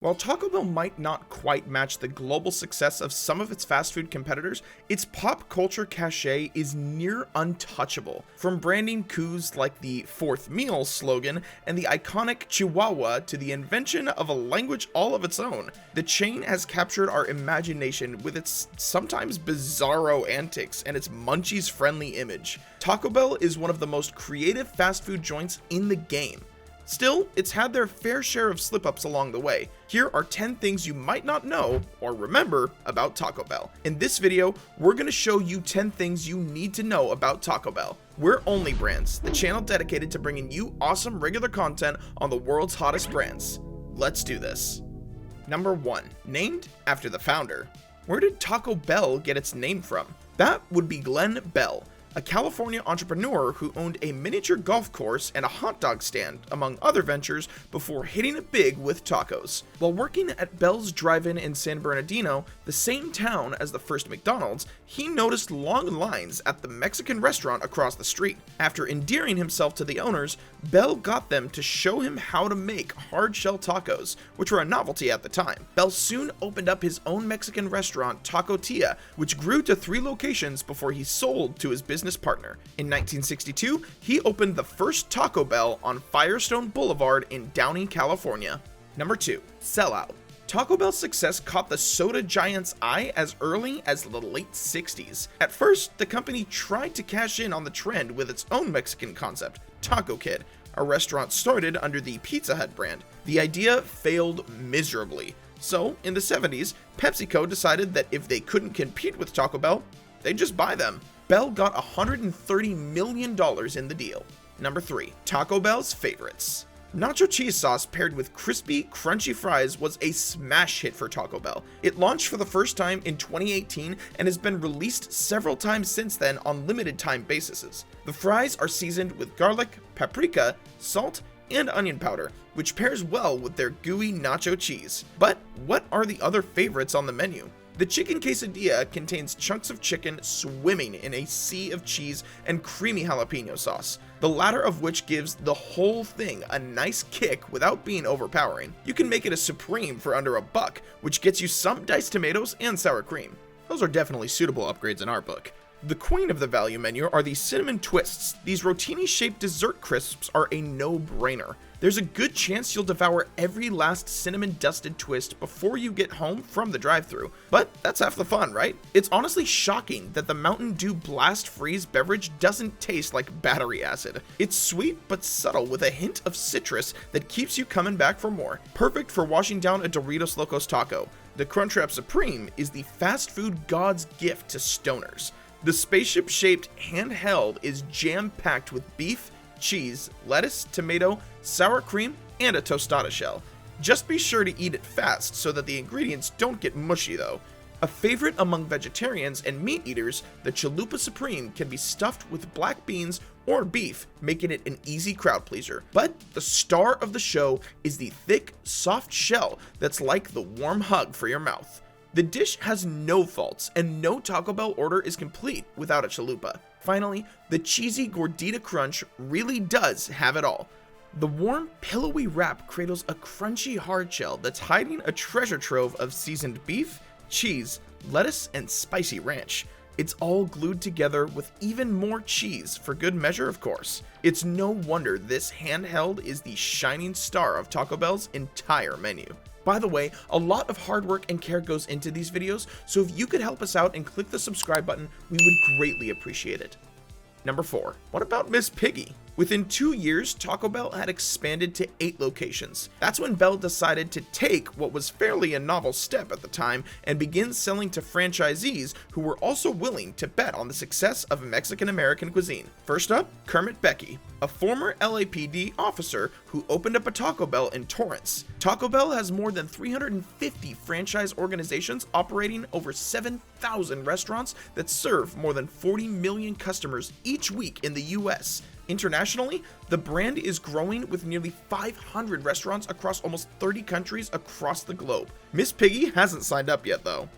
While Taco Bell might not quite match the global success of some of its fast food competitors, its pop culture cachet is near untouchable. From branding coups like the fourth meal slogan and the iconic chihuahua to the invention of a language all of its own, the chain has captured our imagination with its sometimes bizarro antics and its munchies-friendly image. Taco Bell is one of the most creative fast food joints in the game. Still, it's had their fair share of slip-ups along the way. Here are 10 things you might not know or remember about Taco Bell. In this video, we're going to show you 10 things you need to know about Taco Bell. We're OnlyBrands, the channel dedicated to bringing you awesome regular content on the world's hottest brands. Let's do this. Number 1. Named after the founder. Where did Taco Bell get its name from? That would be Glenn Bell, a California entrepreneur who owned a miniature golf course and a hot dog stand, among other ventures, before hitting it big with tacos. While working at Bell's Drive-In in San Bernardino, the same town as the first McDonald's, he noticed long lines at the Mexican restaurant across the street. After endearing himself to the owners, Bell got them to show him how to make hard-shell tacos, which were a novelty at the time. Bell soon opened up his own Mexican restaurant, Taco Tia, which grew to 3 locations before he sold to his business partner. In 1962, he opened the first Taco Bell on Firestone Boulevard in Downey, California. Number 2. Sellout. Taco Bell's success caught the soda giant's eye as early as the late 60s. At first, the company tried to cash in on the trend with its own Mexican concept, Taco Kid, a restaurant started under the Pizza Hut brand. The idea failed miserably. So, in the 70s, PepsiCo decided that if they couldn't compete with Taco Bell, they'd just buy them. Bell got $130 million in the deal. Number 3. Taco Bell's favorites. Nacho cheese sauce paired with crispy, crunchy fries was a smash hit for Taco Bell. It launched for the first time in 2018 and has been released several times since then on limited time bases. The fries are seasoned with garlic, paprika, salt, and onion powder, which pairs well with their gooey nacho cheese. But what are the other favorites on the menu? The chicken quesadilla contains chunks of chicken swimming in a sea of cheese and creamy jalapeno sauce, the latter of which gives the whole thing a nice kick without being overpowering. You can make it a supreme for under $1, which gets you some diced tomatoes and sour cream. Those are definitely suitable upgrades in our book. The queen of the value menu are the cinnamon twists. These rotini-shaped dessert crisps are a no-brainer. There's a good chance you'll devour every last cinnamon-dusted twist before you get home from the drive-thru. But that's half the fun, right? It's honestly shocking that the Mountain Dew Blast Freeze beverage doesn't taste like battery acid. It's sweet but subtle with a hint of citrus that keeps you coming back for more. Perfect for washing down a Doritos Locos taco. The Crunchwrap Supreme is the fast food god's gift to stoners. The spaceship-shaped handheld is jam-packed with beef, cheese, lettuce, tomato, sour cream, and a tostada shell. Just be sure to eat it fast so that the ingredients don't get mushy though. A favorite among vegetarians and meat eaters, the Chalupa Supreme can be stuffed with black beans or beef, making it an easy crowd pleaser. But the star of the show is the thick, soft shell that's like the warm hug for your mouth. The dish has no faults, and no Taco Bell order is complete without a chalupa. Finally, the cheesy gordita crunch really does have it all. The warm, pillowy wrap cradles a crunchy hard shell that's hiding a treasure trove of seasoned beef, cheese, lettuce, and spicy ranch. It's all glued together with even more cheese, for good measure of course. It's no wonder this handheld is the shining star of Taco Bell's entire menu. By the way, a lot of hard work and care goes into these videos, so if you could help us out and click the subscribe button, we would greatly appreciate it. Number 4. What about Miss Piggy? Within 2 years, Taco Bell had expanded to 8 locations. That's when Bell decided to take what was fairly a novel step at the time and begin selling to franchisees who were also willing to bet on the success of Mexican-American cuisine. First up, Kermit Becky, a former LAPD officer who opened up a Taco Bell in Torrance. Taco Bell has more than 350 franchise organizations operating over 7,000 restaurants that serve more than 40 million customers each week in the US. Internationally, the brand is growing with nearly 500 restaurants across almost 30 countries across the globe. Miss Piggy hasn't signed up yet though.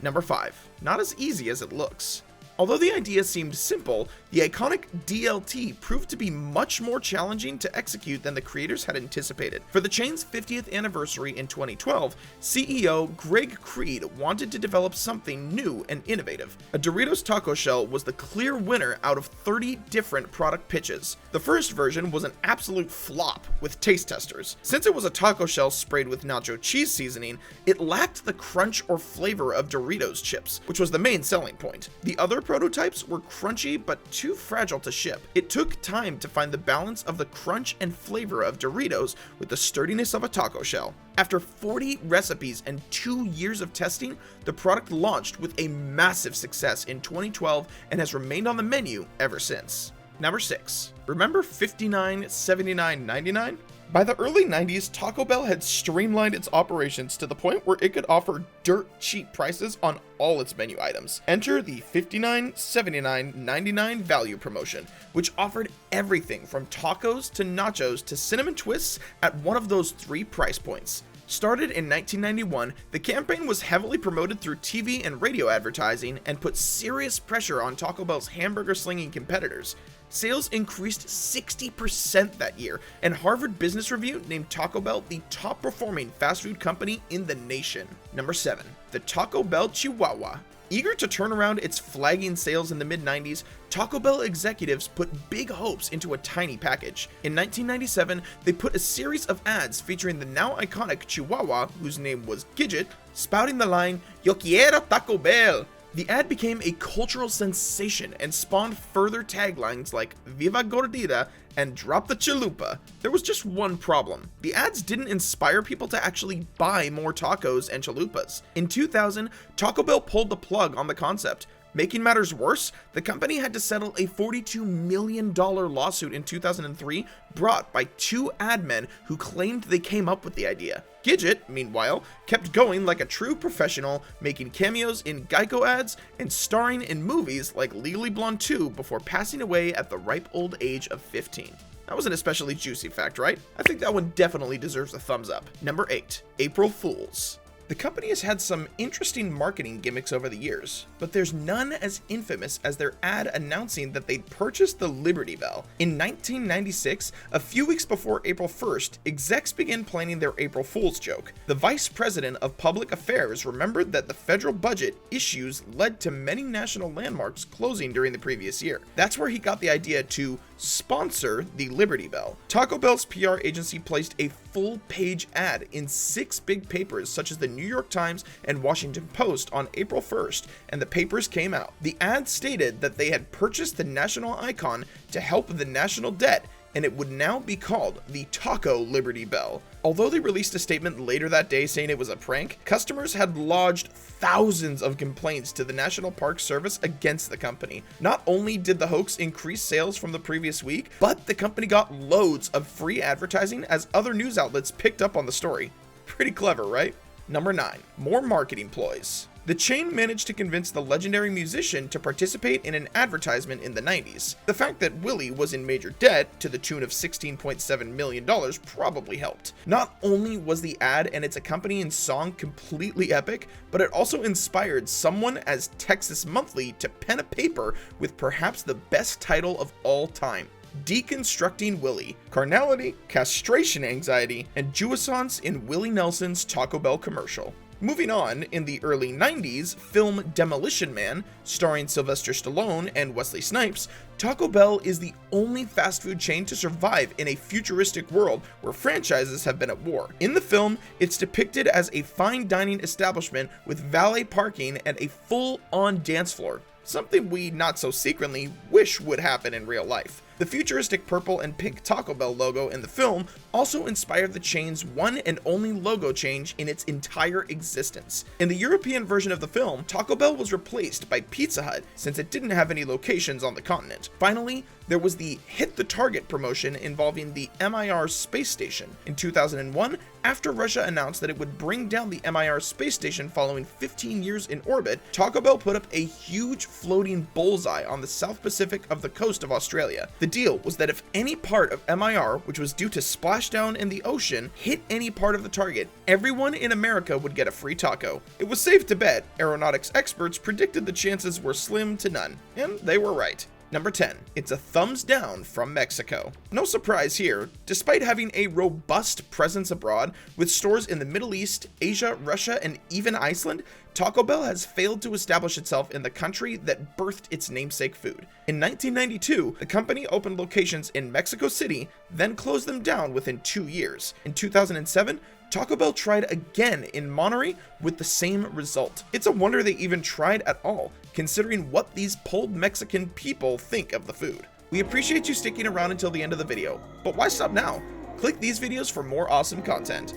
Number 5. Not as easy as it looks. Although the idea seemed simple, the iconic DLT proved to be much more challenging to execute than the creators had anticipated. For the chain's 50th anniversary in 2012, CEO Greg Creed wanted to develop something new and innovative. A Doritos taco shell was the clear winner out of 30 different product pitches. The first version was an absolute flop with taste testers. Since it was a taco shell sprayed with nacho cheese seasoning, it lacked the crunch or flavor of Doritos chips, which was the main selling point. The other prototypes were crunchy but too fragile to ship. It took time to find the balance of the crunch and flavor of Doritos with the sturdiness of a taco shell. After 40 recipes and 2 years of testing, the product launched with a massive success in 2012 and has remained on the menu ever since. Number 6. Remember $59.79.99? By the early 90s, Taco Bell had streamlined its operations to the point where it could offer dirt cheap prices on all its menu items. Enter the $59.79.99 value promotion, which offered everything from tacos to nachos to cinnamon twists at one of those 3 price points. Started in 1991, the campaign was heavily promoted through TV and radio advertising and put serious pressure on Taco Bell's hamburger-slinging competitors. Sales increased 60% that year, and Harvard Business Review named Taco Bell the top-performing fast food company in the nation. Number 7. The Taco Bell Chihuahua. Eager to turn around its flagging sales in the mid-90s, Taco Bell executives put big hopes into a tiny package. In 1997, they put a series of ads featuring the now iconic Chihuahua, whose name was Gidget, spouting the line, "Yo quiero Taco Bell." The ad became a cultural sensation and spawned further taglines like "Viva Gordita" and "Drop the Chalupa." There was just one problem. The ads didn't inspire people to actually buy more tacos and chalupas. In 2000, Taco Bell pulled the plug on the concept. Making matters worse, the company had to settle a $42 million lawsuit in 2003 brought by 2 ad men who claimed they came up with the idea. Gidget, meanwhile, kept going like a true professional, making cameos in Geico ads and starring in movies like Legally Blonde 2 before passing away at the ripe old age of 15. That was an especially juicy fact, right? I think that one definitely deserves a thumbs up. Number 8. April Fools. The company has had some interesting marketing gimmicks over the years, but there's none as infamous as their ad announcing that they'd purchased the Liberty Bell. In 1996, a few weeks before April 1st, execs began planning their April Fool's joke. The vice president of public affairs remembered that the federal budget issues led to many national landmarks closing during the previous year. That's where he got the idea to sponsor the Liberty Bell. Taco Bell's PR agency placed a full-page ad in 6 big papers such as the New York Times and Washington Post on April 1st, and the papers came out. The ad stated that they had purchased the national icon to help the national debt, and it would now be called the Taco Liberty Bell. Although they released a statement later that day saying it was a prank, customers had lodged thousands of complaints to the National Park Service against the company. Not only did the hoax increase sales from the previous week, but the company got loads of free advertising as other news outlets picked up on the story. Pretty clever, right? Number 9. More marketing ploys. The chain managed to convince the legendary musician to participate in an advertisement in the 90s. The fact that Willie was in major debt, to the tune of $16.7 million, probably helped. Not only was the ad and its accompanying song completely epic, but it also inspired someone as Texas Monthly to pen a paper with perhaps the best title of all time: Deconstructing Willie, Carnality, Castration Anxiety, and Jouissance in Willie Nelson's Taco Bell commercial. Moving on, in the early 90s, film Demolition Man, starring Sylvester Stallone and Wesley Snipes, Taco Bell is the only fast food chain to survive in a futuristic world where franchises have been at war. In the film, it's depicted as a fine dining establishment with valet parking and a full-on dance floor, something we not so secretly wish would happen in real life. The futuristic purple and pink Taco Bell logo in the film also inspired the chain's one and only logo change in its entire existence. In the European version of the film, Taco Bell was replaced by Pizza Hut since it didn't have any locations on the continent. Finally, there was the Hit the Target promotion involving the MIR space station. In 2001, after Russia announced that it would bring down the MIR space station following 15 years in orbit, Taco Bell put up a huge floating bullseye on the South Pacific of the coast of Australia. The deal was that if any part of MIR, which was due to splash down in the ocean, hit any part of the target, everyone in America would get a free taco. It was safe to bet aeronautics experts predicted the chances were slim to none, and they were right. Number 10, it's a thumbs down from Mexico. No surprise here, despite having a robust presence abroad with stores in the Middle East, Asia, Russia, and even Iceland, Taco Bell has failed to establish itself in the country that birthed its namesake food. In 1992, the company opened locations in Mexico City, then closed them down within 2 years. In 2007, Taco Bell tried again in Monterrey with the same result. It's a wonder they even tried at all, considering what these pulled Mexican people think of the food. We appreciate you sticking around until the end of the video, but why stop now? Click these videos for more awesome content.